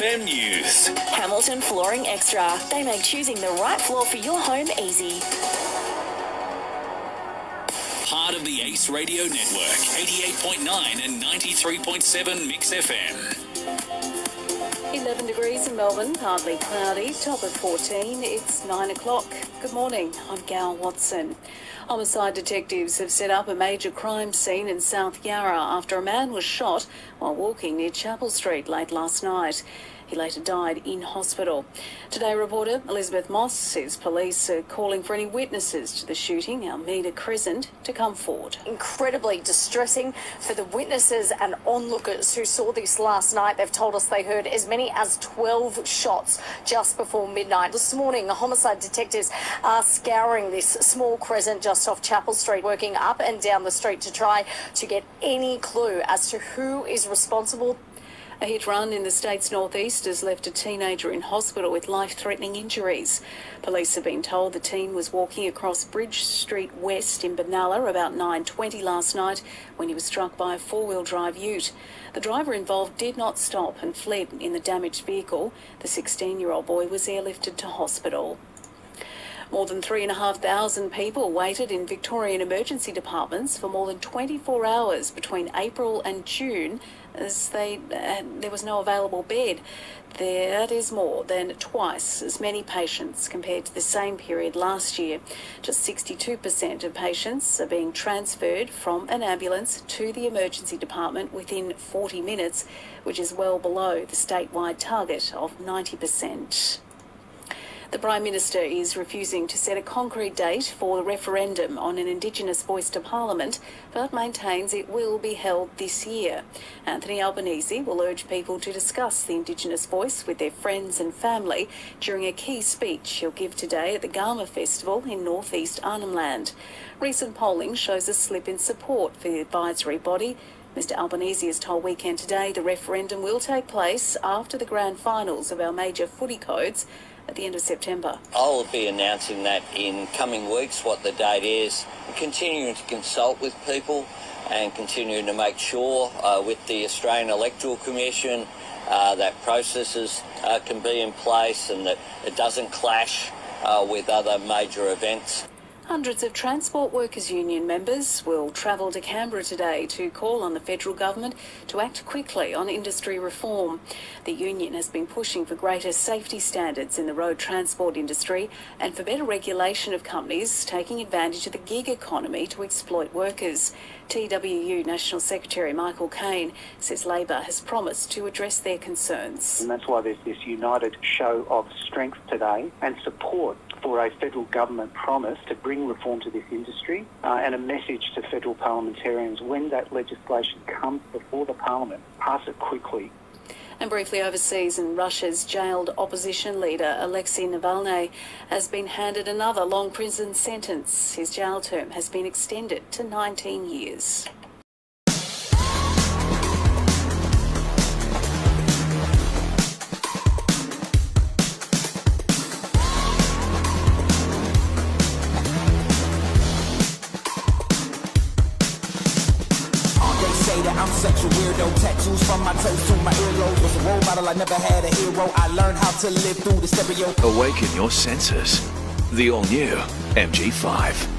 FM News. Hamilton Flooring Extra. They make choosing the right floor for your home easy. Part of the Ace Radio Network, 88.9 and 93.7 Mix FM. 11 degrees in Melbourne, partly cloudy, top of 14. It's 9 o'clock. Good morning, I'm Gal Watson. Homicide detectives have set up a major crime scene in South Yarra after a man was shot while walking near Chapel Street late last night. He later died in hospital. Today reporter Elizabeth Moss says police are calling for any witnesses to the shooting, Almeida Crescent, to come forward. Incredibly distressing for the witnesses and onlookers who saw this last night. They've told us they heard as many as 12 shots just before midnight. This morning, the homicide detectives are scouring this small crescent just off Chapel Street, working up and down the street to try to get any clue as to who is responsible. A hit run in the state's northeast has left a teenager in hospital with life-threatening injuries. Police have been told the teen was walking across Bridge Street West in Benalla about 9:20 last night when he was struck by a four-wheel drive ute. The driver involved did not stop and fled in the damaged vehicle. The 16-year-old boy was airlifted to hospital. More than 3,500 people waited in Victorian emergency departments for more than 24 hours between April and June as there was no available bed. That is more than twice as many patients compared to the same period last year. Just 62% of patients are being transferred from an ambulance to the emergency department within 40 minutes, which is well below the statewide target of 90%. The Prime Minister is refusing to set a concrete date for the referendum on an Indigenous voice to Parliament, but maintains it will be held this year. Anthony Albanese will urge people to discuss the Indigenous voice with their friends and family during a key speech he'll give today at the Garma Festival in northeast Arnhem Land. Recent polling shows a slip in support for the advisory body. Mr Albanese has told Weekend Today the referendum will take place after the grand finals of our major footy codes at the end of September. I'll be announcing that in coming weeks, what the date is, continuing to consult with people and continuing to make sure with the Australian Electoral Commission that processes can be in place and that it doesn't clash with other major events. Hundreds of Transport Workers Union members will travel to Canberra today to call on the federal government to act quickly on industry reform. The union has been pushing for greater safety standards in the road transport industry and for better regulation of companies taking advantage of the gig economy to exploit workers. TWU National Secretary Michael Caine says Labor has promised to address their concerns. And that's why there's this united show of strength today and support for a federal government promise to bring reform to this industry and a message to federal parliamentarians when that legislation comes before the parliament, pass it quickly. And briefly overseas, and Russia's jailed opposition leader Alexei Navalny has been handed another long prison sentence. His jail term has been extended to 19 years. I'm such a weirdo, tattoos from my toes to my earlobe. Was a role model, I never had a hero. I learned how to live through the stereo. Awaken your senses. The all-new MG5.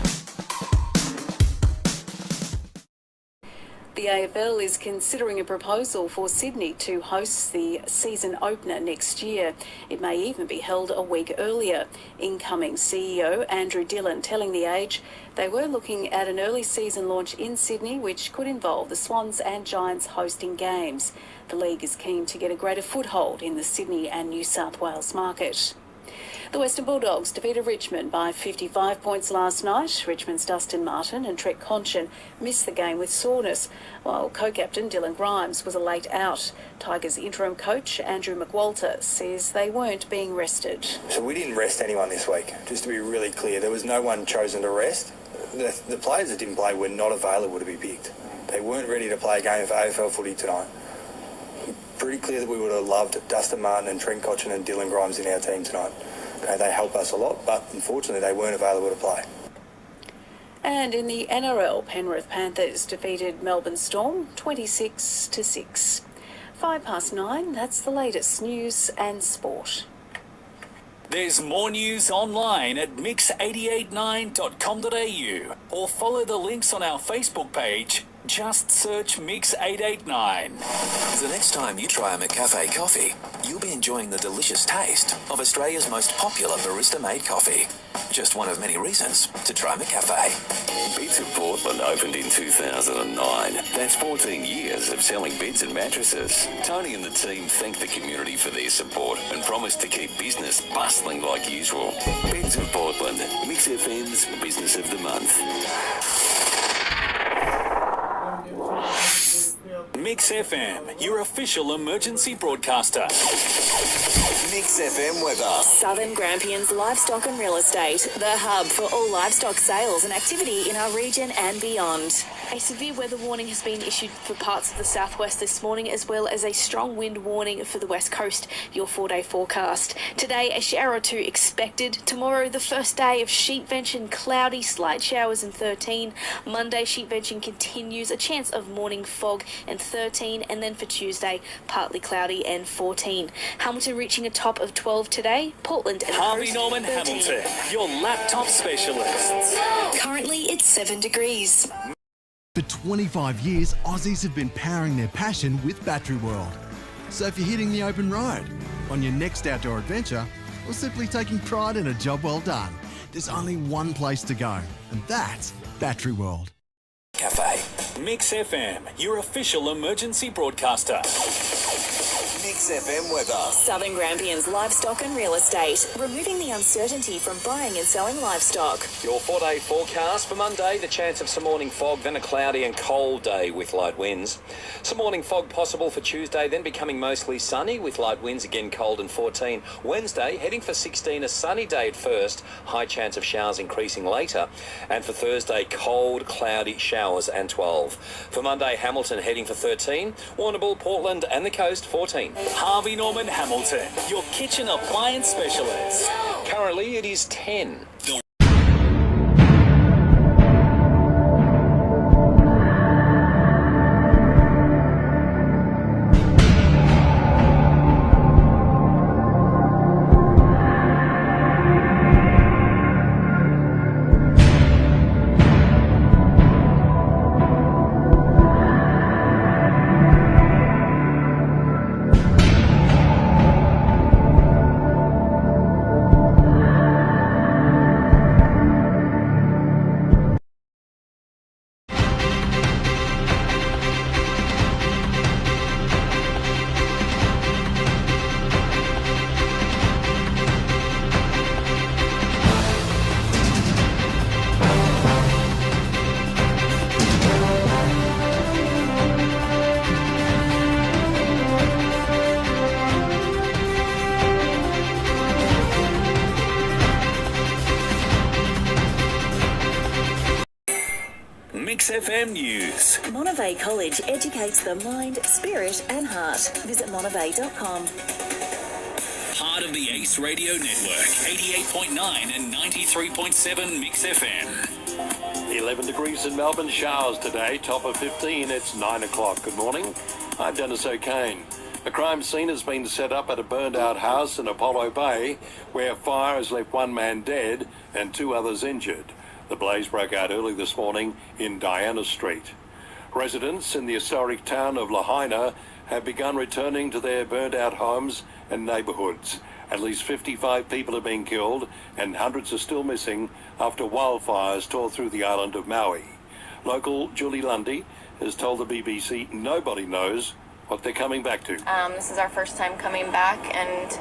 The AFL is considering a proposal for Sydney to host the season opener next year. It may even be held a week earlier. Incoming CEO Andrew Dillon telling The Age they were looking at an early season launch in Sydney, which could involve the Swans and Giants hosting games. The league is keen to get a greater foothold in the Sydney and New South Wales market. The Western Bulldogs defeated Richmond by 55 points last night. Richmond's Dustin Martin and Trent Conchin missed the game with soreness, while co-captain Dylan Grimes was a late out. Tigers interim coach Andrew McWalter says they weren't being rested. So we didn't rest anyone this week, just to be really clear. There was no one chosen to rest. The players that didn't play were not available to be picked. They weren't ready to play a game of AFL footy tonight. Pretty clear that we would have loved Dustin Martin and Trent Conchin and Dylan Grimes in our team tonight. Okay, they help us a lot, but unfortunately they weren't available to play. And in the NRL, Penrith Panthers defeated Melbourne Storm 26-6. 9:05, that's the latest news and sport. There's more news online at mix889.com.au or follow the links on our Facebook page. Just search Mix 889. The next time you try a McCafe coffee, you'll be enjoying the delicious taste of Australia's most popular barista-made coffee. Just one of many reasons to try McCafe. Beds of Portland opened in 2009. That's 14 years of selling beds and mattresses. Tony and the team thank the community for their support and promise to keep business bustling like usual. Beds of Portland, Mix FM's Business of the Month. Mix FM, your official emergency broadcaster. Mix FM weather. Southern Grampians Livestock and Real Estate, the hub for all livestock sales and activity in our region and beyond. A severe weather warning has been issued for parts of the southwest this morning, as well as a strong wind warning for the west coast. Your 4-day forecast. Today, a shower or two expected. Tomorrow, the first day of sheepvention, cloudy, slight showers and 13. Monday, sheepvention continues, a chance of morning fog and 13. And then for Tuesday, partly cloudy and 14. Hamilton reaching a top of 12 today. Portland and Harvey Coast, Norman 13. Hamilton, your laptop specialists. Currently, it's 7 degrees. For 25 years, Aussies have been powering their passion with Battery World. So if you're hitting the open road, on your next outdoor adventure, or simply taking pride in a job well done, there's only one place to go, and that's Battery World. Cafe. Mix FM, your official emergency broadcaster. Mix FM weather. Southern Grampians Livestock and Real Estate, removing the uncertainty from buying and selling livestock. Your 4-day forecast for Monday, the chance of some morning fog, then a cloudy and cold day with light winds. Some morning fog possible for Tuesday, then becoming mostly sunny with light winds, again cold and 14. Wednesday, heading for 16, a sunny day at first, high chance of showers increasing later. And for Thursday, cold, cloudy showers and 12. For Monday, Hamilton heading for 13, Warrnambool, Portland and the coast 14. Harvey Norman Hamilton, your kitchen appliance specialist. Currently, it is 10. Mix FM News. Monterey College educates the mind, spirit and heart. Visit monterey.com. Part of the Ace Radio Network, 88.9 and 93.7 Mix FM. 11 degrees in Melbourne, showers today, top of 15, it's 9 o'clock. Good morning, I'm Dennis O'Kane. A crime scene has been set up at a burned out house in Apollo Bay, where fire has left one man dead and 2 others injured. The blaze broke out early this morning in Diana Street. Residents in the historic town of Lahaina have begun returning to their burned out homes and neighbourhoods. At least 55 people have been killed and hundreds are still missing after wildfires tore through the island of Maui. Local Julie Lundy has told the BBC nobody knows what they're coming back to. This is our first time coming back and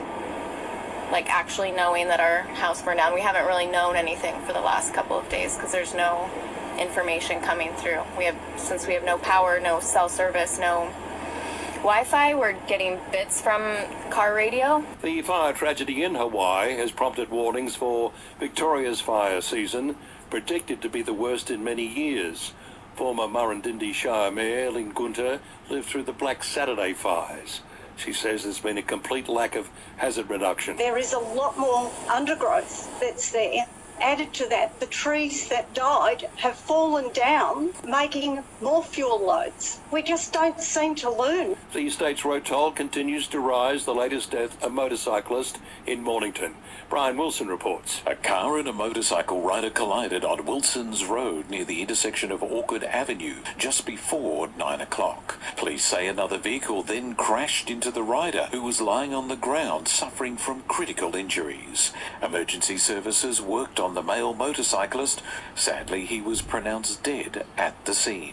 actually knowing that our house burned down. We haven't really known anything for the last couple of days because there's no information coming through. Since we have no power, no cell service, no Wi-Fi, we're getting bits from car radio. The fire tragedy in Hawaii has prompted warnings for Victoria's fire season, predicted to be the worst in many years. Former Murrindindi Shire Mayor Lynn Gunter lived through the Black Saturday fires. She says there's been a complete lack of hazard reduction. There is a lot more undergrowth that's there. Added to that, the trees that died have fallen down, making more fuel loads. We just don't seem to learn. The state's road toll continues to rise. The latest death, a motorcyclist in Mornington. Brian Wilson reports. A car and a motorcycle rider collided on Wilson's Road near the intersection of Orchard Avenue just before 9 o'clock. Police say another vehicle then crashed into the rider, who was lying on the ground suffering from critical injuries. Emergency services worked on the male motorcyclist. Sadly, he was pronounced dead at the scene.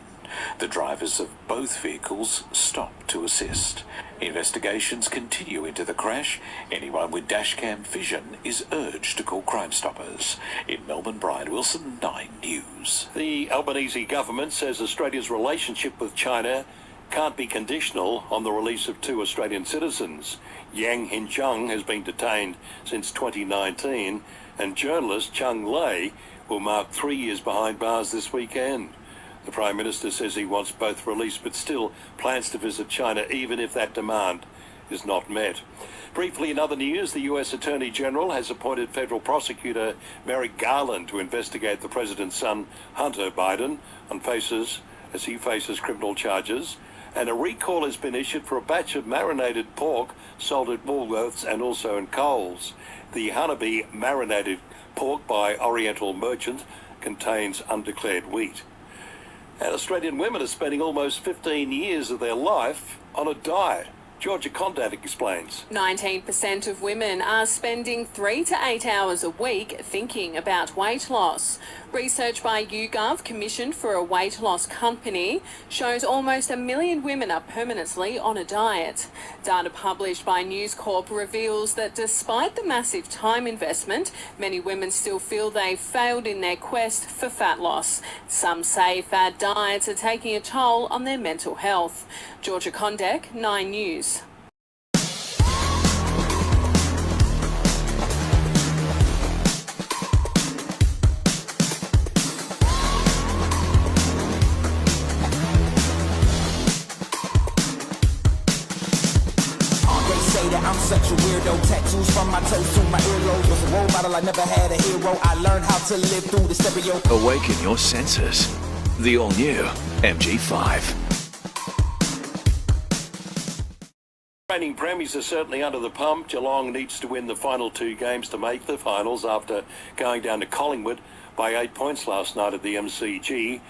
The drivers of both vehicles stopped to assist. Investigations continue into the crash. Anyone with dashcam vision is urged to call Crime Stoppers. In Melbourne, Brian Wilson, 9 News. The Albanese government says Australia's relationship with China can't be conditional on the release of 2 Australian citizens. Yang Hinchang has been detained since 2019, and journalist Chung Lei will mark 3 years behind bars this weekend. The Prime Minister says he wants both released, but still plans to visit China even if that demand is not met. Briefly, in other news, the US Attorney General has appointed federal prosecutor Merrick Garland to investigate the president's son, Hunter Biden, as he faces criminal charges. And a recall has been issued for a batch of marinated pork sold at Woolworths and also in Coles. The Honeybee marinated pork by Oriental Merchant contains undeclared wheat. And Australian women are spending almost 15 years of their life on a diet. Georgia Condat explains. 19% of women are spending 3 to 8 hours a week thinking about weight loss. Research by YouGov, commissioned for a weight loss company, shows almost 1 million women are permanently on a diet. Data published by News Corp reveals that despite the massive time investment, many women still feel they've failed in their quest for fat loss. Some say fad diets are taking a toll on their mental health. Georgia Condek, 9 News. I'm such a weirdo, tattoos from my toes to my earlobe. Was a role model, I never had a hero. I learned how to live through the stereo. Awaken your senses. The all-new MG5. Reigning premiers are certainly under the pump. Geelong needs to win the final 2 games to make the finals after going down to Collingwood by 8 points last night at the MCG.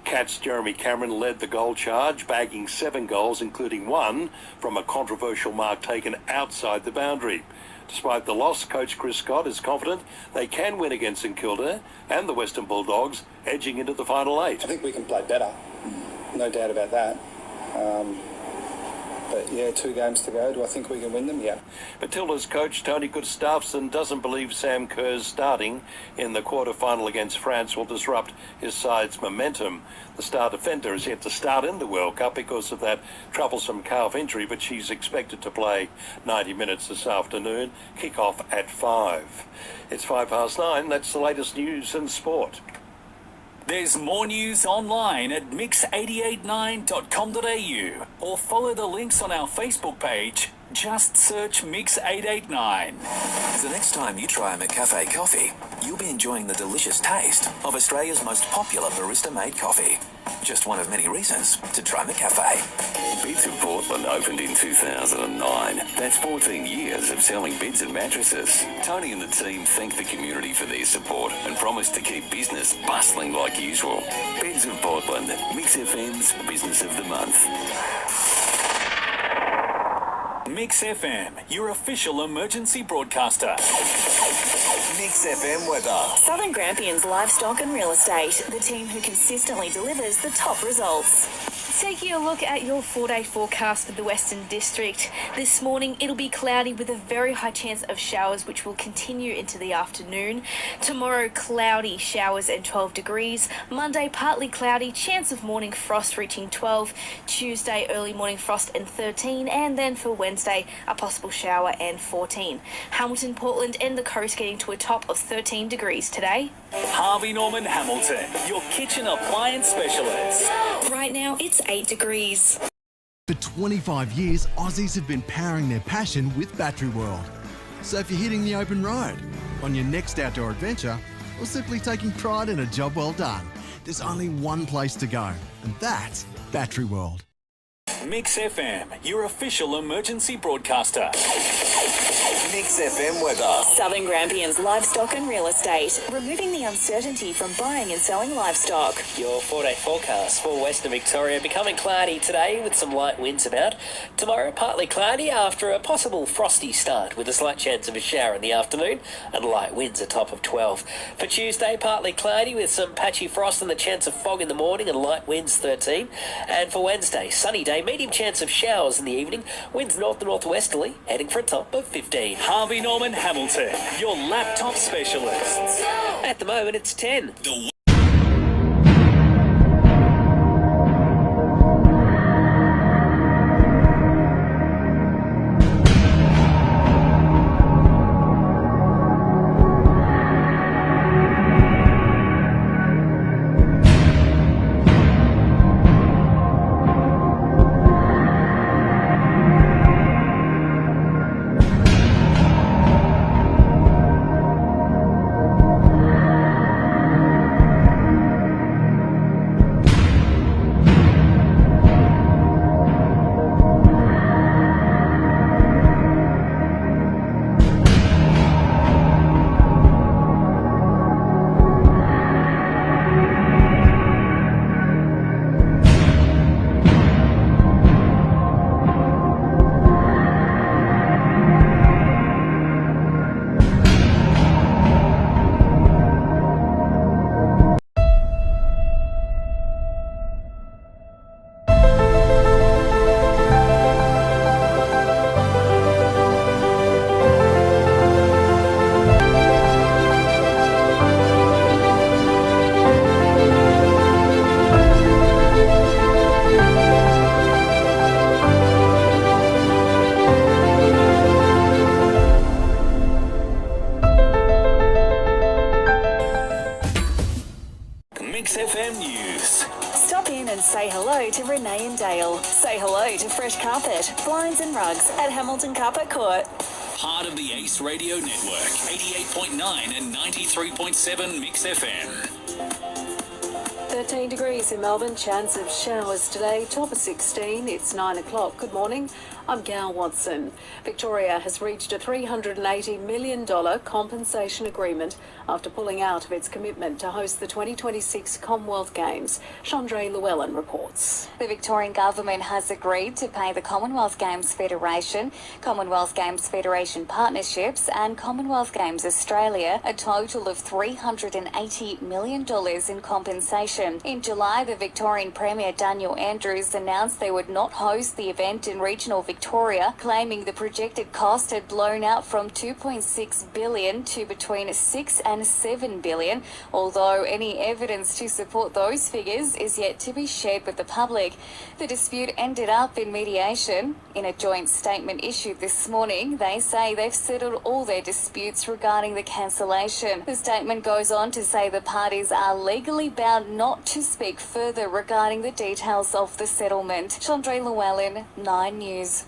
Cats' Jeremy Cameron led the goal charge, bagging 7 goals, including 1 from a controversial mark taken outside the boundary. Despite the loss, coach Chris Scott is confident they can win against St Kilda and the Western Bulldogs, edging into the final 8. I think we can play better, no doubt about that. But yeah, 2 games to go. Do I think we can win them? Yeah. Matilda's coach Tony Gustafsson doesn't believe Sam Kerr's starting in the quarter-final against France will disrupt his side's momentum. The star defender is yet to start in the World Cup because of that troublesome calf injury, but she's expected to play 90 minutes this afternoon. Kick-off at 5. It's 9:05. That's the latest news and sport. There's more news online at mix889.com.au or follow the links on our Facebook page. Just search Mix889. The next time you try a McCafe coffee, you'll be enjoying the delicious taste of Australia's most popular barista-made coffee. Just one of many reasons to try McCafe. Beds of Portland opened in 2009. That's 14 years of selling beds and mattresses. Tony and the team thank the community for their support and promise to keep business bustling like usual. Beds of Portland, Mix FM's Business of the Month. Mix FM, your official emergency broadcaster. Mix FM weather. Southern Grampians Livestock and Real Estate, the team who consistently delivers the top results. Taking a look at your 4-day forecast for the Western District. This morning, it'll be cloudy with a very high chance of showers, which will continue into the afternoon. Tomorrow, cloudy, showers and 12 degrees. Monday, partly cloudy, chance of morning frost reaching 12. Tuesday, early morning frost and 13. And then for Wednesday, a possible shower and 14. Hamilton, Portland and the coast getting to a top of 13 degrees today. Harvey Norman Hamilton, your kitchen appliance specialist. Right now, it's 8 degrees. For 25 years, Aussies have been powering their passion with Battery World. So if you're hitting the open road, on your next outdoor adventure, or simply taking pride in a job well done, there's only one place to go, and that's Battery World. Mix FM, your official emergency broadcaster. Mix FM weather. Southern Grampians livestock and real estate, removing the uncertainty from buying and selling livestock. Your 4-day forecast for Western Victoria becoming cloudy today with some light winds about. Tomorrow, partly cloudy after a possible frosty start with a slight chance of a shower in the afternoon and light winds a top of 12. For Tuesday, partly cloudy with some patchy frost and the chance of fog in the morning and light winds 13. And for Wednesday, sunny day, medium chance of showers in the evening, winds north to northwesterly, heading for a top of 15. Harvey Norman Hamilton, your laptop specialist. At the moment, it's 10. Mix FM News. Stop in and say hello to Renee and Dale. Say hello to Fresh Carpet, Blinds and Rugs at Hamilton Carpet Court. Part of the Ace Radio Network, 88.9 and 93.7 Mix FM. 13 degrees in Melbourne, chance of showers today, top of 16. It's 9 o'clock. Good morning. I'm Gal Watson. Victoria has reached a $380 million compensation agreement after pulling out of its commitment to host the 2026 Commonwealth Games. Chandra Llewellyn reports. The Victorian Government has agreed to pay the Commonwealth Games Federation, Commonwealth Games Federation Partnerships and Commonwealth Games Australia a total of $380 million in compensation. In July, the Victorian Premier Daniel Andrews announced they would not host the event in regional Victoria, claiming the projected cost had blown out from $2.6 billion to between $6 and $7 billion, although any evidence to support those figures is yet to be shared with the public. The dispute ended up in mediation. In a joint statement issued this morning, they say they've settled all their disputes regarding the cancellation. The statement goes on to say the parties are legally bound not to speak further regarding the details of the settlement. Chandra Llewellyn, 9 News.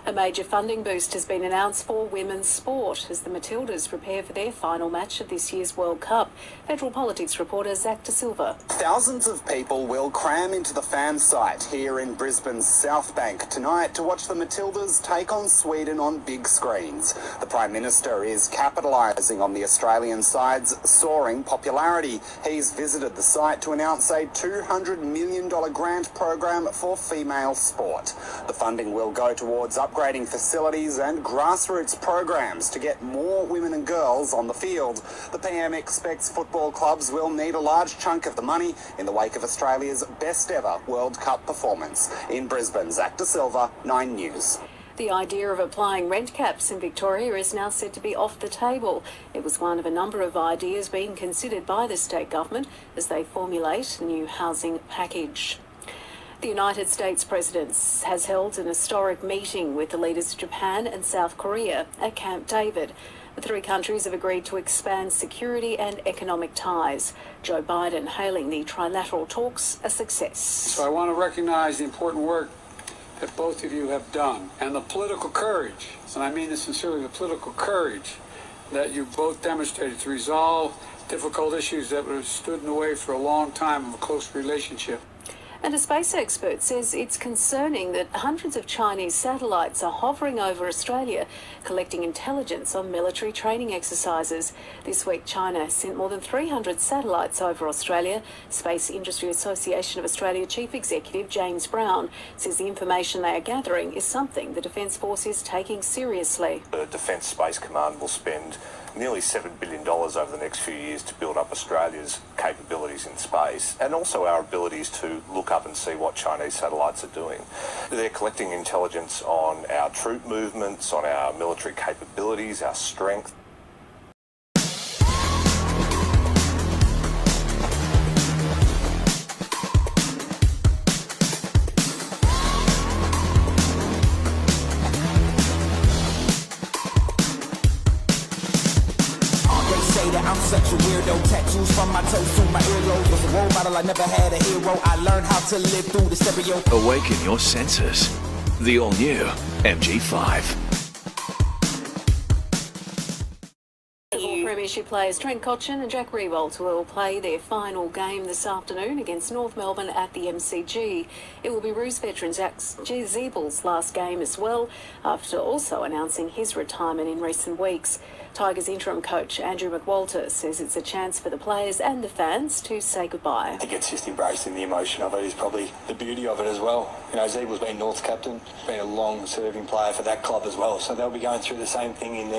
A major funding boost has been announced for women's sport as the Matildas prepare for their final match of this year's World Cup. Federal Politics reporter Zach De Silva. Thousands of people will cram into the fan site here in Brisbane's South Bank tonight to watch the Matildas take on Sweden on big screens. The Prime Minister is capitalising on the Australian side's soaring popularity. He's visited the site to announce a $200 million grant program for female sport. The funding will go towards upgrading facilities and grassroots programs to get more women and girls on the field. The PM expects football clubs will need a large chunk of the money in the wake of Australia's best ever World Cup performance. In Brisbane, Zach De Silva, 9 News. The idea of applying rent caps in Victoria is now said to be off the table. It was one of a number of ideas being considered by the state government as they formulate a new housing package. The United States President has held an historic meeting with the leaders of Japan and South Korea at Camp David. The three countries have agreed to expand security and economic ties. Joe Biden hailing the trilateral talks a success. So I want to recognize the important work that both of you have done and the political courage, and I mean this sincerely, the political courage that you both demonstrated to resolve difficult issues that were stood in the way for a long time of a close relationship. And a space expert says it's concerning that hundreds of Chinese satellites are hovering over Australia, collecting intelligence on military training exercises. This week, China sent more than 300 satellites over Australia. Space Industry Association of Australia Chief Executive James Brown says the information they are gathering is something the Defence Force is taking seriously. The Defence Space Command will spend nearly $7 billion over the next few years to build up Australia's capabilities in space and also our abilities to look up and see what Chinese satellites are doing. They're collecting intelligence on our troop movements, on our military capabilities, our strength. I'm such a weirdo, tattoos from my toes to my earlobes. Was a role model, I never had a hero. I learned how to live through the stereo. Awaken your senses. The all-new MG5. Premiership players Trent Cotchin and Jack Riewoldt will play their final game this afternoon against North Melbourne at the MCG. It will be Roos veteran Zach Zeebel's last game as well, after also announcing his retirement in recent weeks. Tigers interim coach Andrew McWalter says it's a chance for the players and the fans to say goodbye. I think it's just embracing the emotion of it is probably the beauty of it as well. You know, Zeebel's been North's captain, been a long-serving player for that club as well, so they'll be going through the same thing in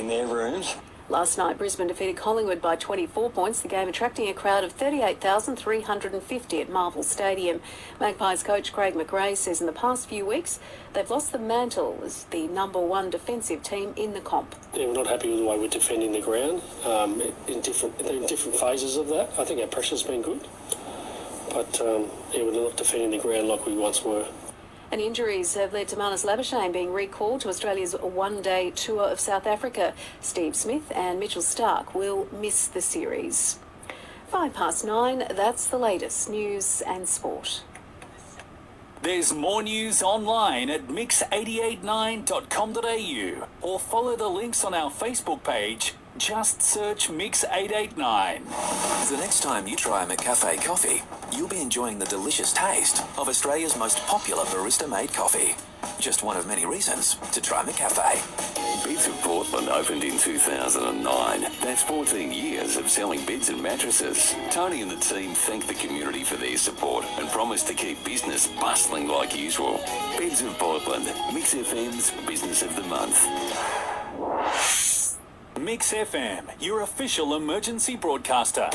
their rooms. Last night, Brisbane defeated Collingwood by 24 points, the game attracting a crowd of 38,350 at Marvel Stadium. Magpies coach Craig McRae says in the past few weeks, they've lost the mantle as the number one defensive team in the comp. Yeah, we're not happy with the way we're defending the ground. They're in different phases of that. I think our pressure's been good, but we're not defending the ground like we once were. And injuries have led to Marnus Labuschagne being recalled to Australia's one-day tour of South Africa. Steve Smith and Mitchell Starc will miss the series. 9:05, that's the latest news and sport. There's more news online at mix889.com.au or follow the links on our Facebook page. Just search Mix889. The next time you try a McCafe coffee, you'll be enjoying the delicious taste of Australia's most popular barista-made coffee. Just one of many reasons to try McCafe. Beds of Portland opened in 2009. That's 14 years of selling beds and mattresses. Tony and the team thank the community for their support and promise to keep business bustling like usual. Beds of Portland, Mix FM's Business of the Month. Mix FM, your official emergency broadcaster.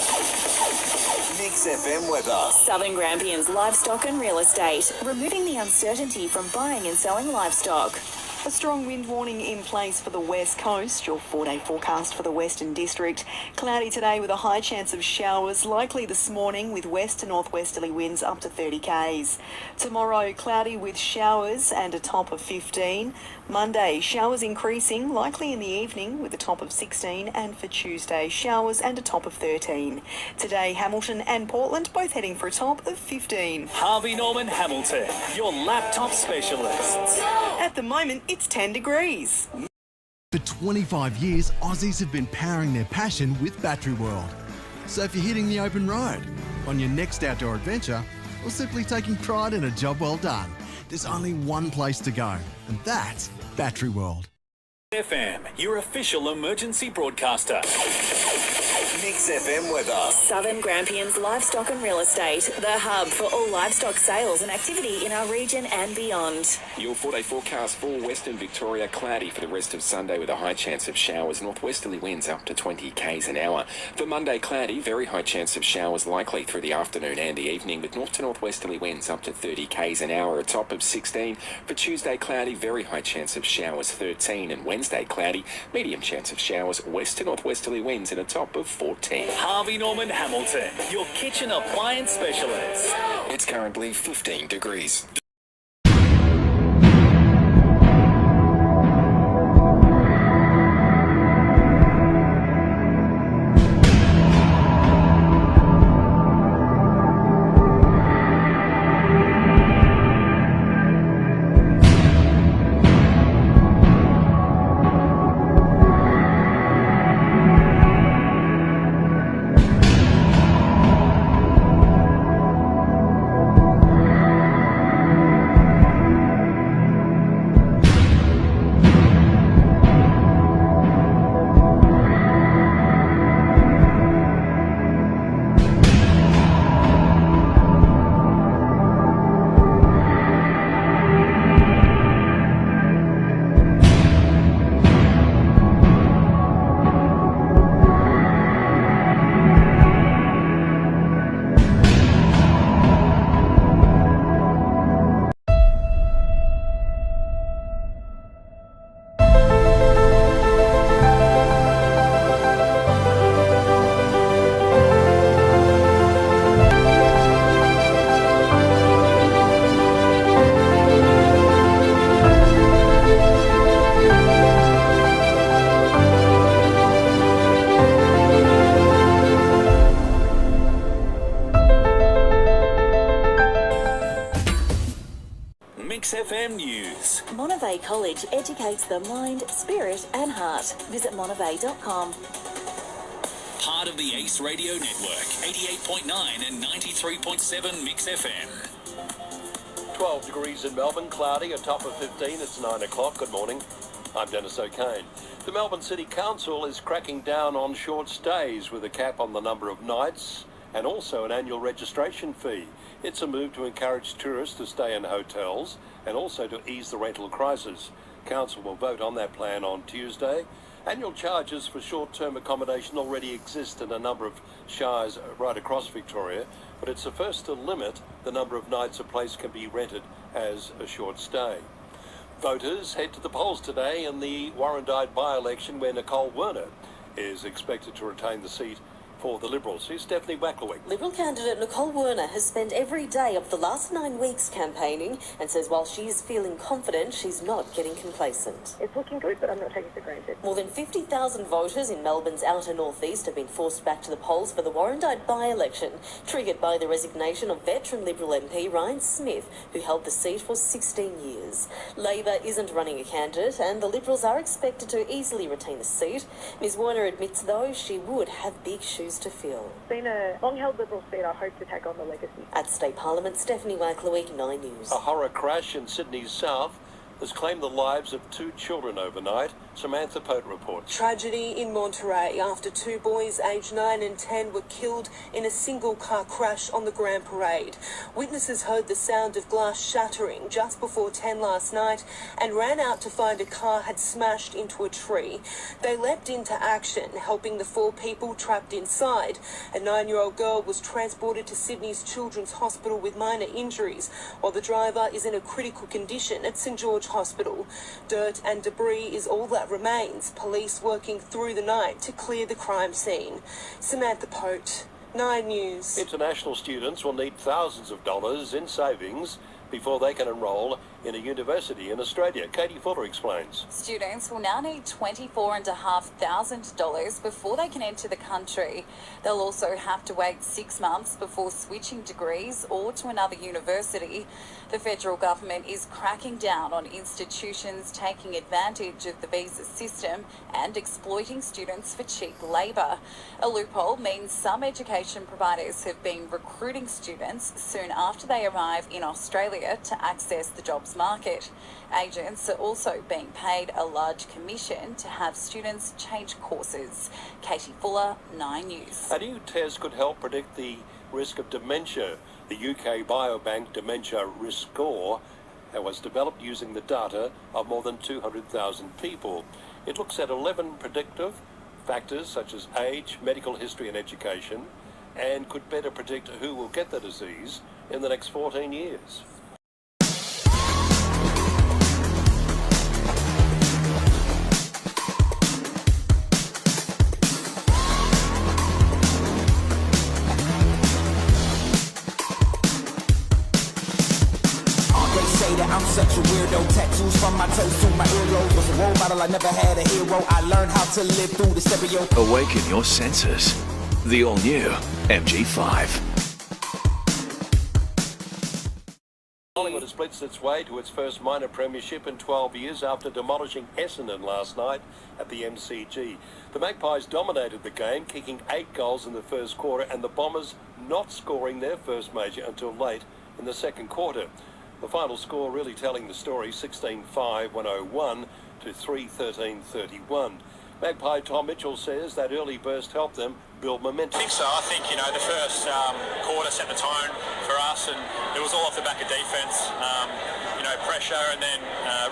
Mix FM weather. Southern Grampians Livestock and Real Estate, removing the uncertainty from buying and selling livestock. A strong wind warning in place for the west coast. Your 4-day forecast for the Western District. Cloudy today with a high chance of showers, likely this morning with west to northwesterly winds up to 30 k's. Tomorrow, cloudy with showers and a top of 15. Monday, showers increasing, likely in the evening with a top of 16. And for Tuesday, showers and a top of 13. Today, Hamilton and Portland both heading for a top of 15. Harvey Norman Hamilton, your laptop specialists. At the moment, it's 10 degrees. For 25 years, Aussies have been powering their passion with Battery World. So if you're hitting the open road, on your next outdoor adventure, or simply taking pride in a job well done, there's only one place to go, and that's Battery World. FM, your official emergency broadcaster. Mix FM weather. Southern Grampians Livestock and Real Estate, the hub for all livestock sales and activity in our region and beyond. Your 4-day forecast for Western Victoria, cloudy for the rest of Sunday with a high chance of showers, northwesterly winds up to 20 k's an hour. For Monday, cloudy, very high chance of showers likely through the afternoon and the evening with north to northwesterly winds up to 30 k's an hour, a top of 16. For Tuesday, cloudy, very high chance of showers, 13. And Wednesday, cloudy, medium chance of showers, west to northwesterly winds and a top of 14. Harvey Norman Hamilton, your kitchen appliance specialist. It's currently 15 degrees. FM News. Monterey College educates the mind, spirit and heart. Visit monterey.com. Part of the Ace Radio Network, 88.9 and 93.7 Mix FM. 12 degrees in Melbourne, cloudy, a top of 15. It's 9 o'clock. Good morning. I'm Dennis O'Kane. The Melbourne City Council is cracking down on short stays with a cap on the number of nights and also an annual registration fee. It's a move to encourage tourists to stay in hotels and also to ease the rental crisis. Council will vote on that plan on Tuesday. Annual charges for short-term accommodation already exist in a number of shires right across Victoria, but it's the first to limit the number of nights a place can be rented as a short stay. Voters head to the polls today in the Warrandyte by-election where Nicole Werner is expected to retain the seat for the Liberals. Here's Stephanie Wacklewick. Liberal candidate Nicole Werner has spent every day of the last 9 weeks campaigning and says while she is feeling confident, she's not getting complacent. It's looking good, but I'm not taking it for granted. More than 50,000 voters in Melbourne's outer northeast have been forced back to the polls for the Warrandyte by-election, triggered by the resignation of veteran Liberal MP Ryan Smith, who held the seat for 16 years. Labor isn't running a candidate and the Liberals are expected to easily retain the seat. Ms Werner admits, though, she would have big shoes to fill. It's been a long-held Liberal seat. I hope to take on the legacy. At State Parliament, Stephanie Wacklewick, 9 News. A horror crash in Sydney's south has claimed the lives of 2 children overnight. Samantha Pote reports. Tragedy in Monterey after 2 boys aged 9 and 10 were killed in a single car crash on the Grand Parade. Witnesses heard the sound of glass shattering just before 10 last night and ran out to find a car had smashed into a tree. They leapt into action, helping the 4 people trapped inside. A 9-year-old girl was transported to Sydney's Children's Hospital with minor injuries, while the driver is in a critical condition at St George Hospital. Dirt and debris is all that remains, police working through the night to clear the crime scene. Samantha Pote, 9 News. International students will need thousands of dollars in savings before they can enrol in a university in Australia. Katie Fuller explains. Students will now need $24,500 before they can enter the country. They'll also have to wait 6 months before switching degrees or to another university. The federal government is cracking down on institutions taking advantage of the visa system and exploiting students for cheap labour. A loophole means some education providers have been recruiting students soon after they arrive in Australia to access the jobs market. Agents are also being paid a large commission to have students change courses. Katie Fuller, 9 News. A new test could help predict the risk of dementia. The UK Biobank Dementia Risk Score was developed using the data of more than 200,000 people. It looks at 11 predictive factors such as age, medical history and education, and could better predict who will get the disease in the next 14 years. I'm such a weirdo, tattoos from my toes to my earlobe. Was a role model, I never had a hero. I learned how to live through the stereo. Awaken your senses. The all-new MG5. Collingwood has blitzed its way to its first minor premiership in 12 years after demolishing Essendon last night at the MCG. The Magpies dominated the game, kicking 8 goals in the first quarter, and the Bombers not scoring their first major until late in the second quarter. The final score really telling the story, 16-5-101 to 3-13-31. Magpie Tom Mitchell says that early burst helped them build momentum. I think so. I think, the first quarter set the tone for us, and it was all off the back of defence, pressure, and then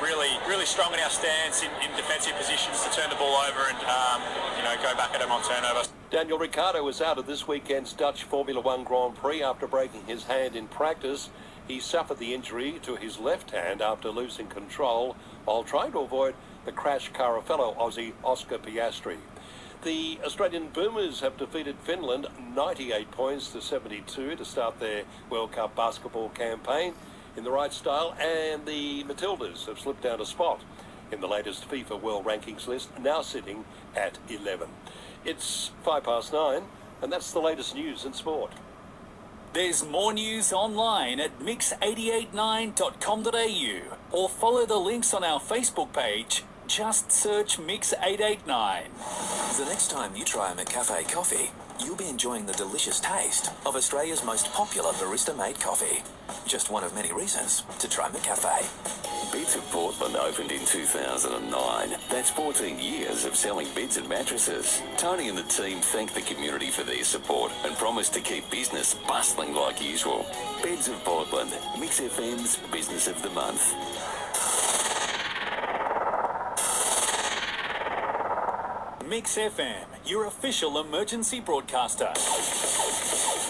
really strong in our stance in defensive positions to turn the ball over and, go back at them on turnovers. Daniel Ricciardo was out of this weekend's Dutch Formula One Grand Prix after breaking his hand in practice. He suffered the injury to his left hand after losing control while trying to avoid the crash car of fellow Aussie Oscar Piastri. The Australian Boomers have defeated Finland 98 points to 72 to start their World Cup basketball campaign in the right style, and the Matildas have slipped down a spot in the latest FIFA World Rankings list, now sitting at 11. It's 9:05, and that's the latest news in sport. There's more news online at mix889.com.au or follow the links on our Facebook page. Just search Mix 889. The next time you try a McCafe coffee, you'll be enjoying the delicious taste of Australia's most popular barista-made coffee. Just one of many reasons to try McCafe. Beds of Portland opened in 2009. That's 14 years of selling beds and mattresses. Tony and the team thank the community for their support and promise to keep business bustling like usual. Beds of Portland, Mix FM's Business of the Month. Mix FM, your official emergency broadcaster.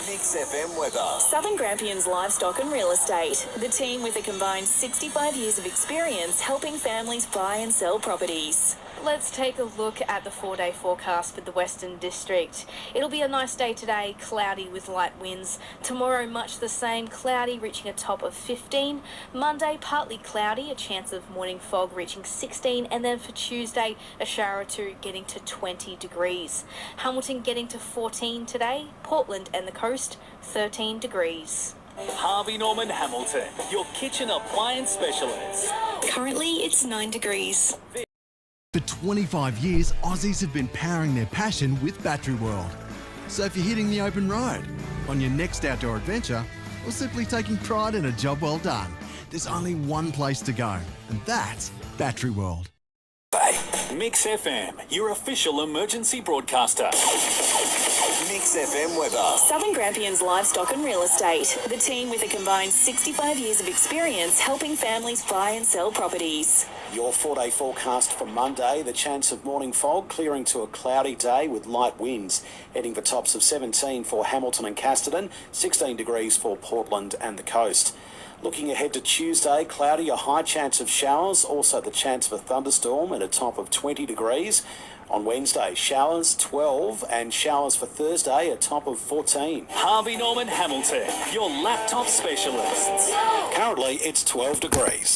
Mix FM weather. Southern Grampians Livestock and Real Estate, the team with a combined 65 years of experience helping families buy and sell properties. Let's take a look at the 4-day forecast for the Western District. It'll be a nice day today, cloudy with light winds. Tomorrow, much the same, cloudy, reaching a top of 15. Monday, partly cloudy, a chance of morning fog reaching 16. And then for Tuesday, a shower or two getting to 20 degrees. Hamilton getting to 14 today. Portland and the coast, 13 degrees. Harvey Norman Hamilton, your kitchen appliance specialist. Currently, it's 9 degrees. For 25 years, Aussies have been powering their passion with Battery World. So if you're hitting the open road, on your next outdoor adventure, or simply taking pride in a job well done, there's only one place to go, and that's Battery World. Mix FM, your official emergency broadcaster. Mix FM weather. Southern Grampians Livestock and Real Estate, the team with a combined 65 years of experience helping families buy and sell properties. Your 4-day forecast for Monday, the chance of morning fog clearing to a cloudy day with light winds, heading for tops of 17 for Hamilton and Casterton, 16 degrees for Portland and the coast. Looking ahead to Tuesday, cloudy, a high chance of showers, also the chance of a thunderstorm at a top of 20 degrees. On Wednesday, showers 12 and showers for Thursday, a top of 14. Harvey Norman Hamilton, your laptop specialist. Currently, it's 12 degrees.